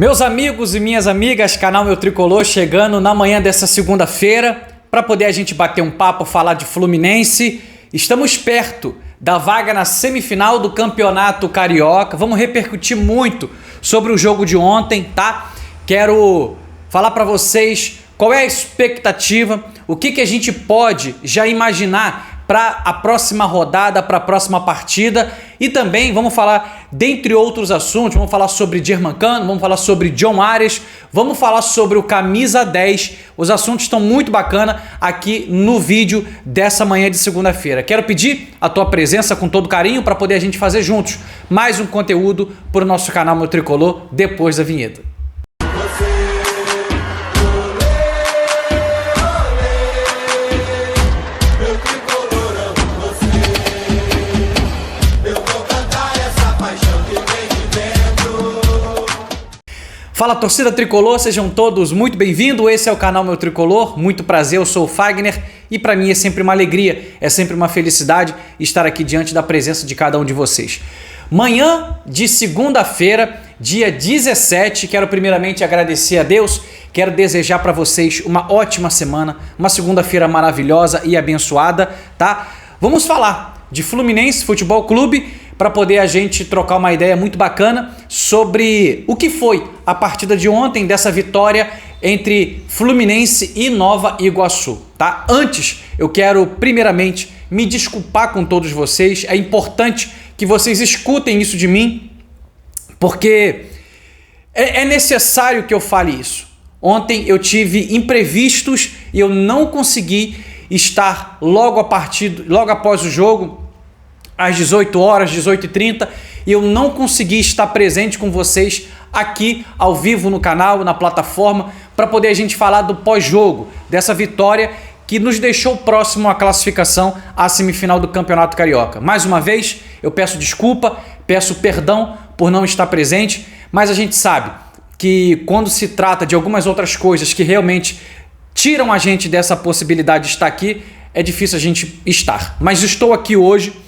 Meus amigos e minhas amigas, canal Meu Tricolor chegando na manhã dessa segunda-feira para poder a gente bater um papo, falar de Fluminense. Estamos perto da vaga na semifinal do Campeonato Carioca. Vamos repercutir muito sobre o jogo de ontem, tá? Quero falar para vocês qual é a expectativa, o que a gente pode já imaginar para a próxima rodada, para a próxima partida, e também vamos falar, dentre outros assuntos, vamos falar sobre Germancano, vamos falar sobre John Arias, vamos falar sobre o Camisa 10, os assuntos estão muito bacanas aqui no vídeo dessa manhã de segunda-feira. Quero pedir a tua presença com todo carinho para poder a gente fazer juntos mais um conteúdo para o nosso canal Meu Tricolor depois da vinheta. Fala, torcida tricolor, sejam todos muito bem-vindos. Esse é o canal Meu Tricolor. Muito prazer, eu sou o Fagner e para mim é sempre uma alegria, é sempre uma felicidade estar aqui diante da presença de cada um de vocês. Manhã de segunda-feira, dia 17, quero primeiramente agradecer a Deus, quero desejar para vocês uma ótima semana, uma segunda-feira maravilhosa e abençoada, tá? Vamos falar de Fluminense Futebol Clube, para poder a gente trocar uma ideia muito bacana sobre o que foi a partida de ontem dessa vitória entre Fluminense e Nova Iguaçu, tá? Antes, eu quero primeiramente me desculpar com todos vocês. É importante que vocês escutem isso de mim, porque é necessário que eu fale isso. Ontem eu tive imprevistos e eu não consegui estar logo após o jogo, às 18 horas, 18h30, e eu não consegui estar presente com vocês aqui ao vivo no canal, na plataforma, para poder a gente falar do pós-jogo, dessa vitória que nos deixou próximo à classificação à semifinal do Campeonato Carioca. Mais uma vez, eu peço desculpa, peço perdão por não estar presente, mas a gente sabe que quando se trata de algumas outras coisas que realmente tiram a gente dessa possibilidade de estar aqui, é difícil a gente estar. Mas estou aqui hoje.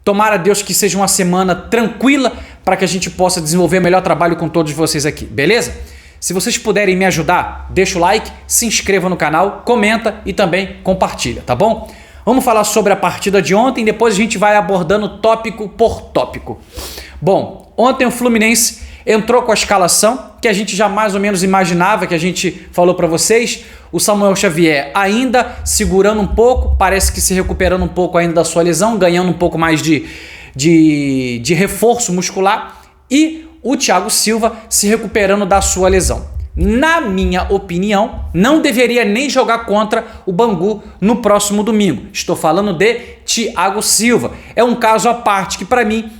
Tomara a Deus que seja uma semana tranquila para que a gente possa desenvolver o melhor trabalho com todos vocês aqui, beleza? Se vocês puderem me ajudar, deixa o like, se inscreva no canal, comenta e também compartilha, tá bom? Vamos falar sobre a partida de ontem, depois a gente vai abordando tópico por tópico. Bom, ontem o Fluminense entrou com a escalação que a gente já mais ou menos imaginava, que a gente falou para vocês. O Samuel Xavier ainda segurando um pouco, parece que se recuperando um pouco ainda da sua lesão, ganhando um pouco mais de reforço muscular, e o Thiago Silva se recuperando da sua lesão. Na minha opinião, não deveria nem jogar contra o Bangu no próximo domingo. Estou falando de Thiago Silva. É um caso à parte que para mim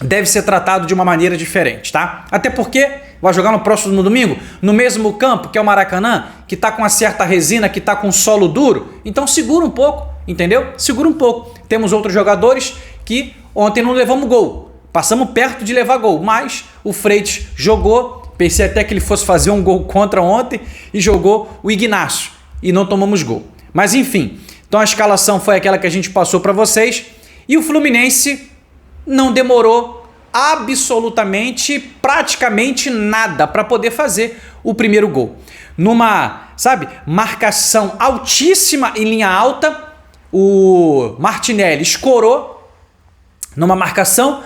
deve ser tratado de uma maneira diferente, tá? Até porque vai jogar no próximo domingo, no mesmo campo que é o Maracanã, que tá com uma certa resina, que tá com solo duro. Então segura um pouco, entendeu? Segura um pouco. Temos outros jogadores que ontem não levamos gol. Passamos perto de levar gol, mas o Freitas jogou. Pensei até que ele fosse fazer um gol contra ontem e jogou o Ignacio e não tomamos gol. Mas enfim, então a escalação foi aquela que a gente passou para vocês e o Fluminense não demorou absolutamente, praticamente nada para poder fazer o primeiro gol. Numa, marcação altíssima em linha alta, o Martinelli escorou numa marcação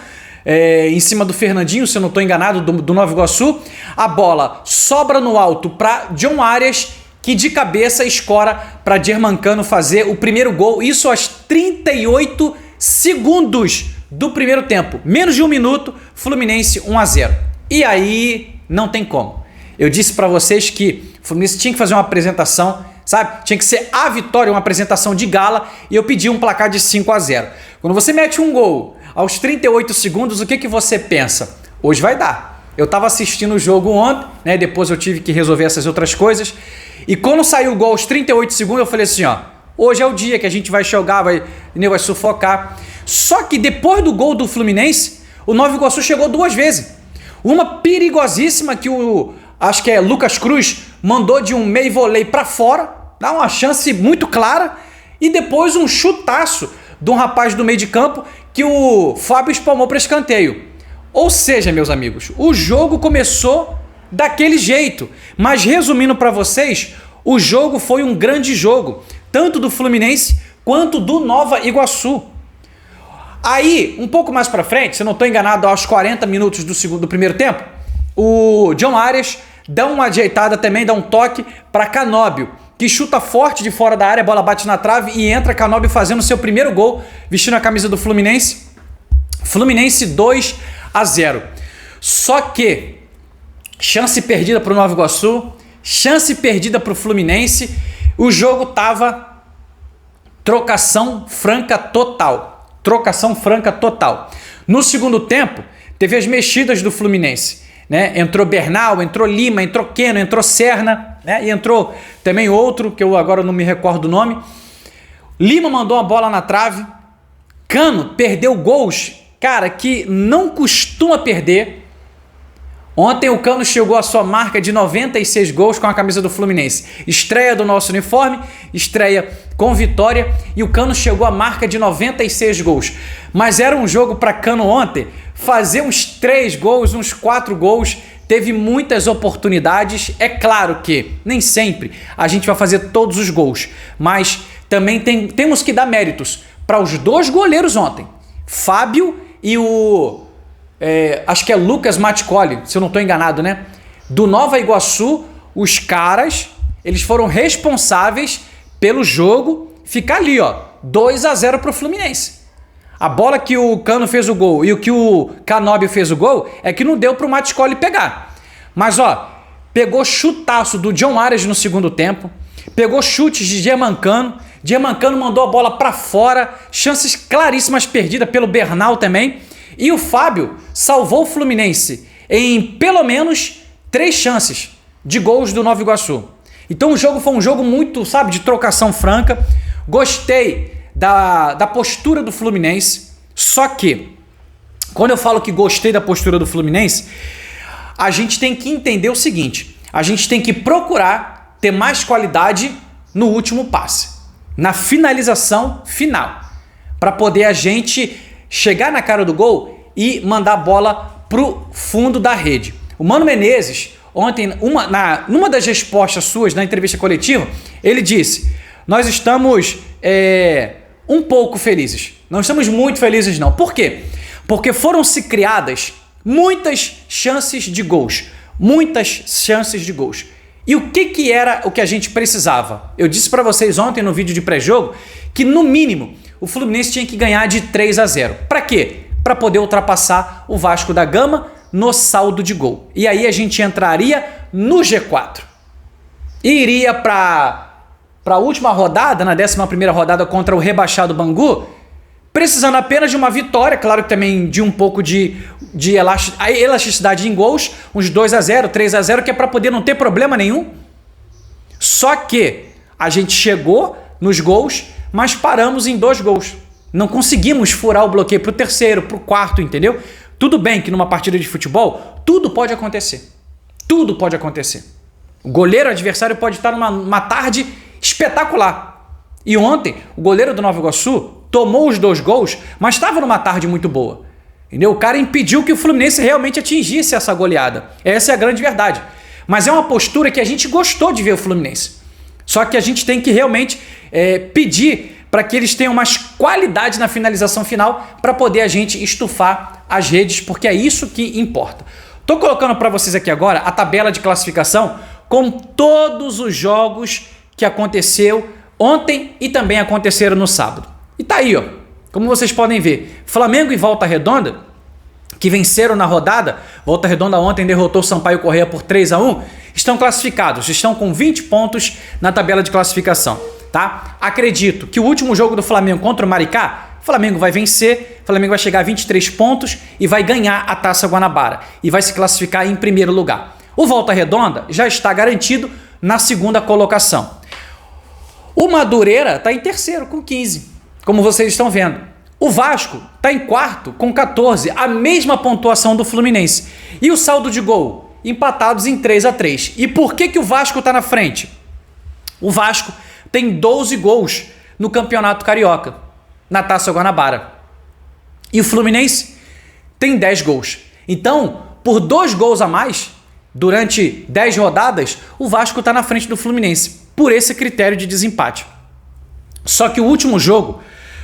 em cima do Fernandinho, se eu não estou enganado, do Nova Iguaçu. A bola sobra no alto para John Arias, que de cabeça escora para Germancano fazer o primeiro gol. Isso aos 38 segundos do primeiro tempo. Menos de um minuto, Fluminense 1-0. E aí não tem como. Eu disse para vocês que o Fluminense tinha que fazer uma apresentação, tinha que ser a vitória, uma apresentação de gala, e eu pedi um placar de 5-0. Quando você mete um gol aos 38 segundos, o que você pensa? Hoje vai dar. Eu estava assistindo o jogo ontem, né? Depois eu tive que resolver essas outras coisas, e quando saiu o gol aos 38 segundos, eu falei assim, hoje é o dia que a gente vai jogar, vai sufocar. Só que depois do gol do Fluminense, o Nova Iguaçu chegou duas vezes. Uma perigosíssima que acho que é Lucas Cruz, mandou de um meio volley para fora, dá uma chance muito clara, e depois um chutaço de um rapaz do meio de campo que o Fábio espalmou para escanteio. Ou seja, meus amigos, o jogo começou daquele jeito. Mas resumindo para vocês, o jogo foi um grande jogo, tanto do Fluminense quanto do Nova Iguaçu. Aí, um pouco mais para frente, se eu não estou enganado, aos 40 minutos do primeiro tempo, o John Arias dá uma ajeitada também, dá um toque para Canóbio, que chuta forte de fora da área, a bola bate na trave e entra Canóbio fazendo seu primeiro gol, vestindo a camisa do Fluminense. Fluminense 2-0. Só que chance perdida para o Nova Iguaçu, chance perdida para o Fluminense, o jogo tava trocação franca total. Trocação franca total. No segundo tempo, teve as mexidas do Fluminense, né? Entrou Bernal, entrou Lima, entrou Keno, entrou Serna, né? E entrou também outro, que eu agora não me recordo o nome. Lima mandou a bola na trave. Cano perdeu gols, cara, que não costuma perder. Ontem o Cano chegou à sua marca de 96 gols com a camisa do Fluminense. Estreia do nosso uniforme, estreia com vitória e o Cano chegou à marca de 96 gols. Mas era um jogo para Cano ontem fazer uns 3 gols, uns 4 gols. Teve muitas oportunidades. É claro que nem sempre a gente vai fazer todos os gols, mas também temos que dar méritos para os 2 goleiros ontem. Fábio e o... acho que é Lucas Maticoli, se eu não estou enganado, né? Do Nova Iguaçu, os caras, eles foram responsáveis pelo jogo ficar ali, ó, 2-0 para o Fluminense. A bola que o Cano fez o gol e o que o Canóbio fez o gol é que não deu para o Maticoli pegar. Mas, ó, pegou chutaço do John Arias no segundo tempo, pegou chutes de Germancano, Germancano mandou a bola para fora, chances claríssimas perdidas pelo Bernal também. E o Fábio salvou o Fluminense em pelo menos 3 chances de gols do Nova Iguaçu. Então o jogo foi um jogo muito, sabe, de trocação franca. Gostei da postura do Fluminense. Só que, quando eu falo que gostei da postura do Fluminense, a gente tem que entender o seguinte. A gente tem que procurar ter mais qualidade no último passe, na finalização final, para poder a gente chegar na cara do gol e mandar a bola pro fundo da rede. O Mano Menezes, ontem, numa das respostas suas na entrevista coletiva, ele disse: nós estamos um pouco felizes. Não estamos muito felizes, não. Por quê? Porque foram-se criadas muitas chances de gols. Muitas chances de gols. E o que era o que a gente precisava? Eu disse para vocês ontem no vídeo de pré-jogo que, no mínimo, o Fluminense tinha que ganhar de 3-0. Para quê? Para poder ultrapassar o Vasco da Gama no saldo de gol. E aí a gente entraria no G4. E iria para a última rodada, na 11ª rodada contra o rebaixado Bangu, precisando apenas de uma vitória, claro que também de um pouco de elasticidade em gols, uns 2-0, 3-0, que é para poder não ter problema nenhum. Só que a gente chegou nos gols, mas paramos em 2 gols. Não conseguimos furar o bloqueio para o terceiro, para o quarto, entendeu? Tudo bem que numa partida de futebol, tudo pode acontecer. Tudo pode acontecer. O goleiro adversário pode estar numa tarde espetacular. E ontem, o goleiro do Nova Iguaçu tomou os 2 gols, mas estava numa tarde muito boa. Entendeu? O cara impediu que o Fluminense realmente atingisse essa goleada. Essa é a grande verdade. Mas é uma postura que a gente gostou de ver o Fluminense. Só que a gente tem que realmente pedir para que eles tenham mais qualidade na finalização final para poder a gente estufar as redes, porque é isso que importa. Estou colocando para vocês aqui agora a tabela de classificação com todos os jogos que aconteceu ontem e também aconteceram no sábado. E tá aí, ó. Como vocês podem ver, Flamengo e Volta Redonda, que venceram na rodada, Volta Redonda ontem derrotou o Sampaio Corrêa por 3-1, estão classificados, estão com 20 pontos na tabela de classificação, tá? Acredito que o último jogo do Flamengo contra o Maricá, o Flamengo vai vencer, o Flamengo vai chegar a 23 pontos e vai ganhar a Taça Guanabara e vai se classificar em primeiro lugar. O Volta Redonda já está garantido na 2ª colocação. O Madureira está em terceiro com 15. Como vocês estão vendo. O Vasco está em 4º com 14, a mesma pontuação do Fluminense. E o saldo de gol? Empatados em 3-3. E por que o Vasco está na frente? O Vasco tem 12 gols no Campeonato Carioca, na Taça Guanabara. E o Fluminense tem 10 gols. Então, por 2 gols a mais, durante 10 rodadas, o Vasco está na frente do Fluminense, por esse critério de desempate. Só que o último jogo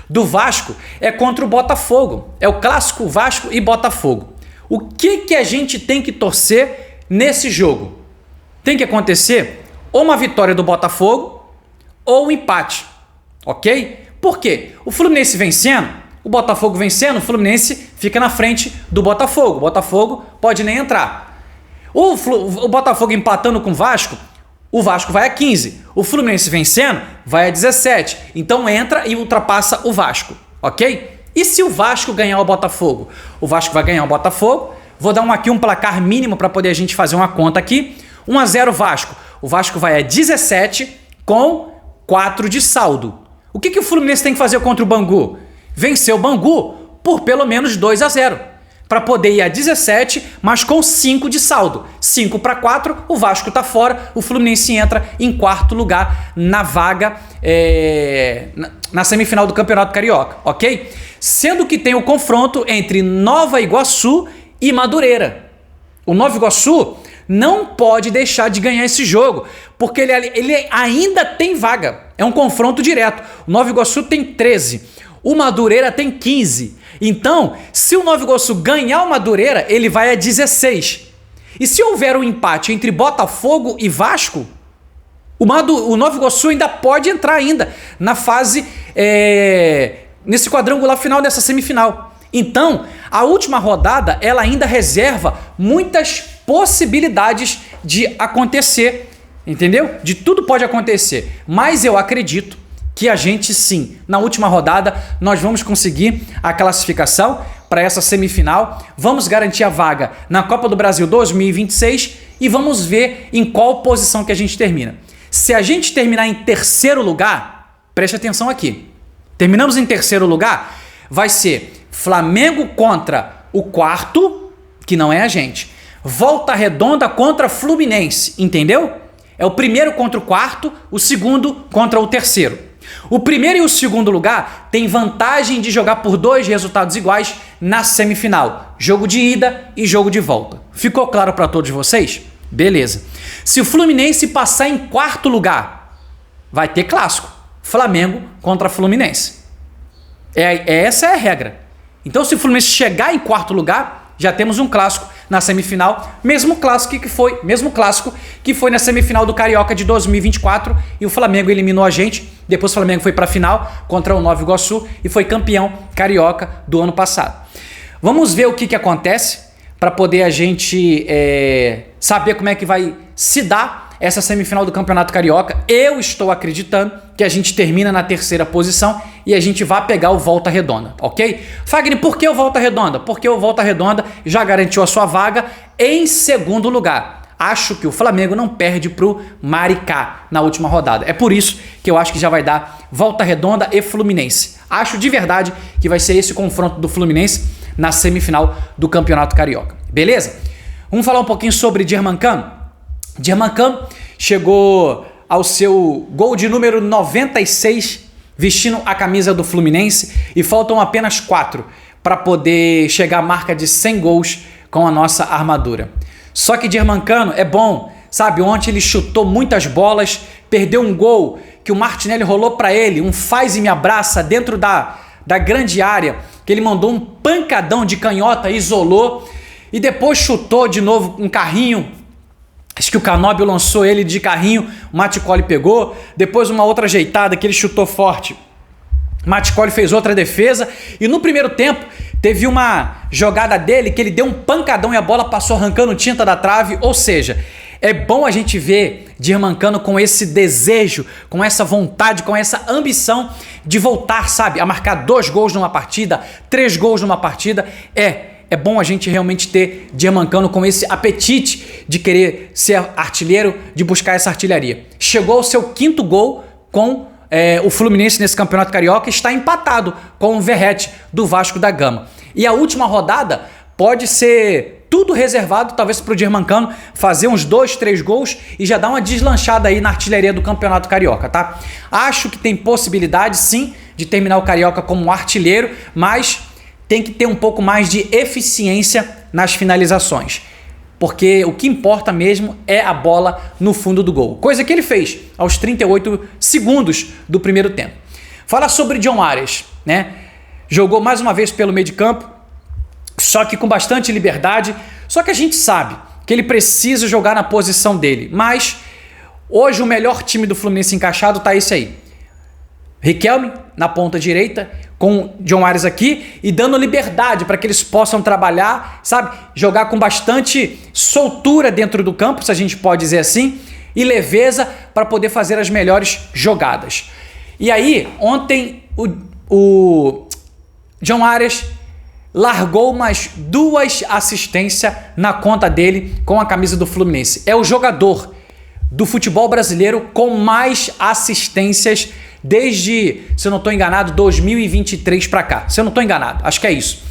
do Vasco é contra o Botafogo. É o clássico Vasco e Botafogo. O que a gente tem que torcer nesse jogo? Tem que acontecer ou uma vitória do Botafogo ou um empate, ok? Por quê? O Fluminense vencendo, o Botafogo vencendo, o Fluminense fica na frente do Botafogo. O Botafogo pode nem entrar. O Botafogo empatando com o Vasco vai a 15. O Fluminense vencendo vai a 17. Então entra e ultrapassa o Vasco, ok? E se o Vasco ganhar o Botafogo? O Vasco vai ganhar o Botafogo. Vou dar aqui um placar mínimo para poder a gente fazer uma conta aqui. 1-0 Vasco. O Vasco vai a 17 com 4 de saldo. O que o Fluminense tem que fazer contra o Bangu? Vencer o Bangu por pelo menos 2-0. Para poder ir a 17, mas com 5 de saldo. 5-4, o Vasco está fora, o Fluminense entra em 4º lugar na vaga na semifinal do Campeonato Carioca, ok? Sendo que tem o confronto entre Nova Iguaçu e Madureira. O Nova Iguaçu não pode deixar de ganhar esse jogo, porque ele ainda tem vaga. É um confronto direto. O Nova Iguaçu tem 13, o Madureira tem 15. Então, se o Nova Iguaçu ganhar o Madureira, ele vai a 16. E se houver um empate entre Botafogo e Vasco, o Nova Iguaçu ainda pode entrar ainda na fase, nesse quadrangular final dessa semifinal. Então, a última rodada, ela ainda reserva muitas possibilidades de acontecer, entendeu? De tudo pode acontecer, mas eu acredito que a gente sim, na última rodada, nós vamos conseguir a classificação para essa semifinal, vamos garantir a vaga na Copa do Brasil 2026 e vamos ver em qual posição que a gente termina. Se a gente terminar em 3º lugar, preste atenção aqui, terminamos em 3º lugar, vai ser Flamengo contra o 4º, que não é a gente, Volta Redonda contra Fluminense, entendeu? É o primeiro contra o 4º, o segundo contra o 3º. O primeiro e o segundo lugar tem vantagem de jogar por 2 resultados iguais na semifinal. Jogo de ida e jogo de volta. Ficou claro para todos vocês? Beleza. Se o Fluminense passar em 4º lugar, vai ter clássico. Flamengo contra Fluminense. Essa é a regra. Então, se o Fluminense chegar em 4º lugar, já temos um clássico na semifinal, mesmo clássico que foi na semifinal do Carioca de 2024 e o Flamengo eliminou a gente. Depois o Flamengo foi para a final contra o Nova Iguaçu e foi campeão carioca do ano passado. Vamos ver o que acontece para poder a gente saber como é que vai se dar essa semifinal do Campeonato Carioca. Eu estou acreditando que a gente termina na 3ª posição e a gente vai pegar o Volta Redonda, ok? Fagner, por que o Volta Redonda? Porque o Volta Redonda já garantiu a sua vaga em 2º lugar. Acho que o Flamengo não perde pro Maricá na última rodada. É por isso que eu acho que já vai dar Volta Redonda e Fluminense. Acho de verdade que vai ser esse confronto do Fluminense na semifinal do Campeonato Carioca. Beleza? Vamos falar um pouquinho sobre Germancano. Germancano chegou ao seu gol de número 96 vestindo a camisa do Fluminense e faltam apenas 4 para poder chegar à marca de 100 gols com a nossa armadura. Só que Germancano é bom, sabe? Ontem ele chutou muitas bolas, perdeu um gol que o Martinelli rolou para ele, um faz e me abraça dentro da grande área, que ele mandou um pancadão de canhota, isolou e depois chutou de novo um carrinho. Acho que o Canóbio lançou ele de carrinho, o Maticoli pegou, depois uma outra ajeitada que ele chutou forte. Maticoli fez outra defesa e no primeiro tempo teve uma jogada dele que ele deu um pancadão e a bola passou arrancando tinta da trave, ou seja, é bom a gente ver Germancano com esse desejo, com essa vontade, com essa ambição de voltar, sabe, a marcar 2 gols numa partida, 3 gols numa partida. É bom a gente realmente ter Germancano com esse apetite de querer ser artilheiro, de buscar essa artilharia. Chegou ao seu 5º gol com o Fluminense nesse Campeonato Carioca, está empatado com o Verratti do Vasco da Gama. E a última rodada pode ser tudo reservado, talvez para o Germancano fazer uns 2, 3 gols e já dar uma deslanchada aí na artilharia do Campeonato Carioca, tá? Acho que tem possibilidade, sim, de terminar o Carioca como artilheiro, mas tem que ter um pouco mais de eficiência nas finalizações. Porque o que importa mesmo é a bola no fundo do gol. Coisa que ele fez aos 38 segundos do primeiro tempo. Fala sobre John Arias, né? Jogou mais uma vez pelo meio de campo, só que com bastante liberdade. Só que a gente sabe que ele precisa jogar na posição dele. Mas hoje o melhor time do Fluminense encaixado tá esse aí. Riquelme na ponta direita, com John Arias aqui e dando liberdade para que eles possam trabalhar, sabe? Jogar com bastante soltura dentro do campo, se a gente pode dizer assim, e leveza para poder fazer as melhores jogadas. E aí, ontem o John Arias largou mais 2 assistências na conta dele com a camisa do Fluminense. É o jogador do futebol brasileiro com mais assistências desde, se eu não estou enganado, 2023 para cá. Se eu não estou enganado, acho que é isso.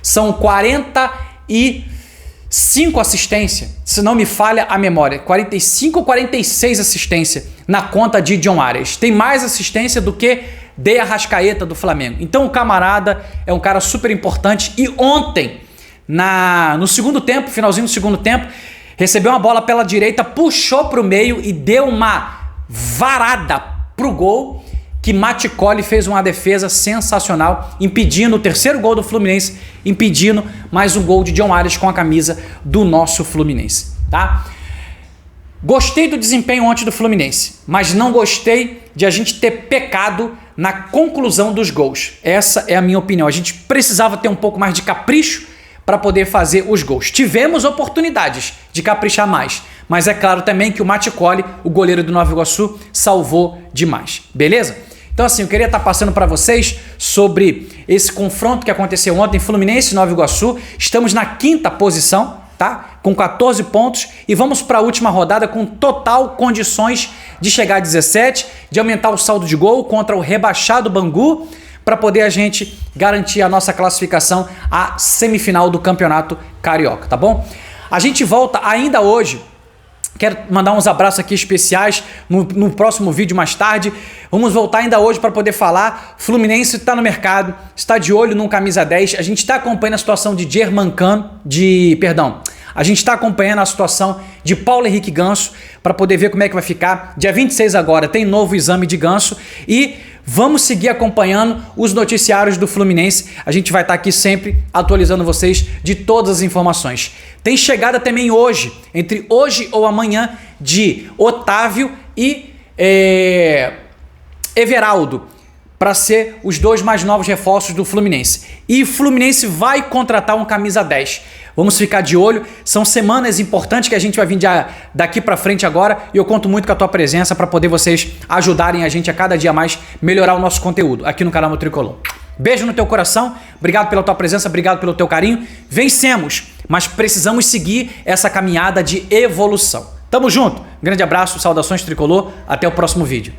São 45 assistências, se não me falha a memória. 45 ou 46 assistências na conta de John Arias. Tem mais assistência do que De Arrascaeta do Flamengo. Então o camarada é um cara super importante. E ontem, no segundo tempo, finalzinho do segundo tempo, recebeu uma bola pela direita, puxou para o meio e deu uma varada pro gol, que Maticoli fez uma defesa sensacional, impedindo o terceiro gol do Fluminense, impedindo mais um gol de John Arias com a camisa do nosso Fluminense, tá? Gostei do desempenho ontem do Fluminense, mas não gostei de a gente ter pecado na conclusão dos gols. Essa é a minha opinião. A gente precisava ter um pouco mais de capricho para poder fazer os gols. Tivemos oportunidades de caprichar mais, mas é claro também que o Maticoli, o goleiro do Nova Iguaçu, salvou demais. Beleza? Então assim, eu queria estar passando para vocês sobre esse confronto que aconteceu ontem, Fluminense e Nova Iguaçu. Estamos na 5ª posição, tá? Com 14 pontos e vamos para a última rodada com total condições de chegar a 17, de aumentar o saldo de gol contra o rebaixado Bangu, para poder a gente garantir a nossa classificação à semifinal do Campeonato Carioca, tá bom? A gente volta ainda hoje. Quero mandar uns abraços aqui especiais no próximo vídeo mais tarde. Vamos voltar ainda hoje para poder falar. Fluminense está no mercado, está de olho num camisa 10. A gente está acompanhando a situação de a gente está acompanhando a situação de Paulo Henrique Ganso para poder ver como é que vai ficar. Dia 26 agora tem novo exame de Ganso e vamos seguir acompanhando os noticiários do Fluminense. A gente vai estar aqui sempre atualizando vocês de todas as informações. Tem chegada também hoje, entre hoje ou amanhã, de Otávio e Everaldo, para ser os 2 mais novos reforços do Fluminense. E o Fluminense vai contratar um camisa 10. Vamos ficar de olho. São semanas importantes que a gente vai vir daqui para frente agora e eu conto muito com a tua presença para poder vocês ajudarem a gente a cada dia mais melhorar o nosso conteúdo aqui no canal Meu Tricolor. Beijo no teu coração, obrigado pela tua presença, obrigado pelo teu carinho. Vencemos, mas precisamos seguir essa caminhada de evolução. Tamo junto, grande abraço, saudações Tricolor, até o próximo vídeo.